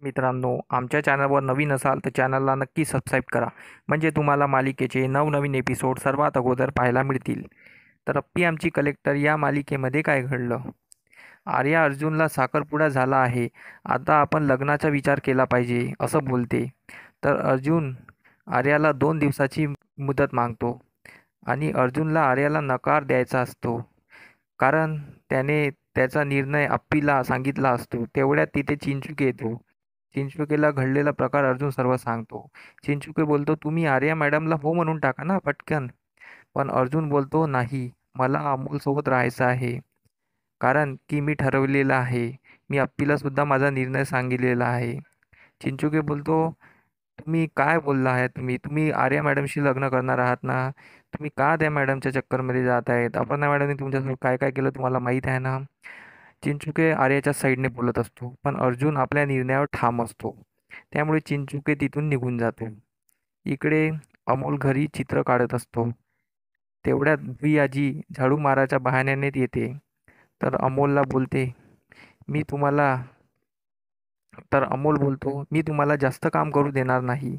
मित्रांनो, आमच्या चॅनलवर नवीन असाल तर चॅनलला नक्की सबस्क्राईब करा. म्हणजे तुम्हाला मालिकेचे नवनवीन एपिसोड सर्वात अगोदर पाहायला मिळतील. तर अप्पी आमची कलेक्टर या मालिकेमध्ये काय घडलं? आर्या अर्जुनला साखरपुडा झाला आहे, आता आपण लग्नाचा विचार केला पाहिजे असं बोलते. तर अर्जुन आर्याला 2 दिवसाची मुदत मागतो आणि अर्जुनला आर्याला नकार द्यायचा असतो. कारण त्याने त्याचा निर्णय अप्पीला सांगितला असतो. तेवढ्यात तिथे चिंचुके येतो. चिंचुकेला घडलेला प्रकार अर्जुन सर्व सांगतो. चिंचुके बोलतो, तुम्ही आर्या मॅडमला हो म्हणून टाका ना पटकन. पण अर्जुन बोलतो, नाही, मला अमोलसोबत राहायचं आहे. कारण की मी ठरवलेलं आहे. मी अप्पीला सुद्धा माझा निर्णय सांगितलेला आहे. चिंचुके बोलतो, तुम्ही काय बोलला आहे? तुम्ही तुम्ही आर्या मॅडमशी लग्न करणार आहात ना? तुम्ही का त्या मॅडमच्या चक्करमध्ये जात आहेत? अपर्णा मॅडमने तुमच्यासोबत काय काय केलं तुम्हाला माहीत आहे ना? चिंचुके आर्याच्या साईडने बोलत असतो, पण अर्जुन आपल्या निर्णयावर ठाम असतो. त्यामुळे चिंचुके तिथून निघून जातो. इकडे अमोल घरी चित्र काढत असतो. तेवढ्यात भुई आजी झाडू मारायच्या बहाण्याने येते. तर अमोलला बोलते, मी तुम्हाला तर अमोल बोलतो, मी तुम्हाला जास्त काम करू देणार नाही.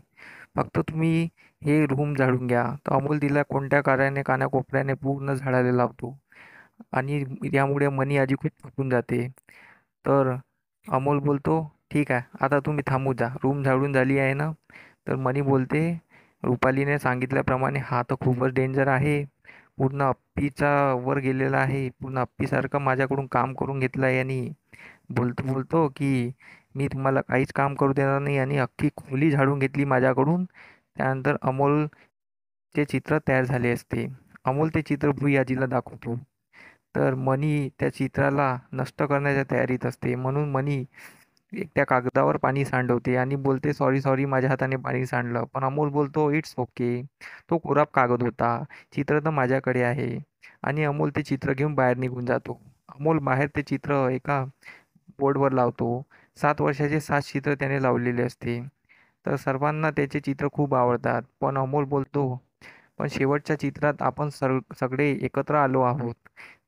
फक्त तुम्ही हे रूम झाडून घ्या. तर अमोल तिला कोणत्या कार्याने कानाकोपऱ्याने पूर्ण झाडायला लावतो आणि यामुळे मनी आजी खूप थकून जाते. तर अमोल बोलतो, ठीक आहे, आता तुम्ही थांबू जा, रूम झाडून झाली आहे ना? तर मनी बोलते, रुपालीने सांगितल्याप्रमाणे हा तर खूपच डेंजर आहे. पूर्ण अप्पीचा वर गेलेला आहे. पूर्ण अप्पीसारखं माझ्याकडून काम करून घेतलं आहे यांनी. बोलतो बोलतो की मी तुम्हाला काहीच काम करू देणार नाही आणि अख्खी खोली झाडून घेतली माझ्याकडून. त्यानंतर अमोलचे चित्र तयार झाले असते. अमोल ते चित्र भुई आजीला दाखवतो. तर मनी त्या चित्राला नष्ट करण्याच्या तयारीत असते. म्हणून मनी त्या कागदावर पाणी सांडवते आणि बोलते, सॉरी सॉरी, माझ्या हाताने पाणी सांडलं. पण अमोल बोलतो, इट्स ओके, तो कोरा कागद होता, चित्र तर माझ्याकडे आहे. आणि अमोल ते चित्र घेऊन बाहेर निघून जातो. अमोल बाहेर ते चित्र एका बोर्डवर लावतो. 7 वर्षाचे 7 चित्र त्याने लावलेले असते. तर सर्वांना त्याचे चित्र खूप आवडतात. पण अमोल बोलतो, पण शेवटच्या चित्रात आपण सगळे एकत्र आलो आहोत.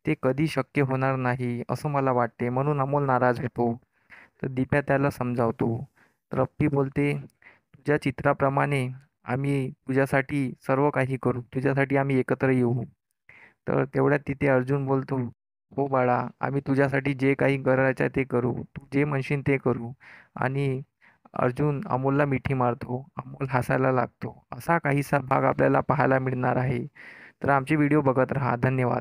ते कधी शक्य होणार नाही असं मला वाटते. म्हणून अमोल नाराज होतो. तर दिप्या त्याला समजावतो. तर अप्पी बोलते, तुझ्या चित्राप्रमाणे आम्ही तुझ्यासाठी सर्व काही करू. तुझ्यासाठी आम्ही एकत्र येऊ. तर तेवढ्यात तिथे अर्जुन बोलतो, हो बाळा, आम्ही तुझ्यासाठी जे काही करायचं आहे ते करू. तू जे म्हणशील ते करू. आणि अर्जुन अमोलला मिठी मारतो. अमोल हसायला लागतो. असा काहीसा भाग आपल्याला पाहायला मिळणार आहे. तर आमचे व्हिडिओ बघत राहा. धन्यवाद.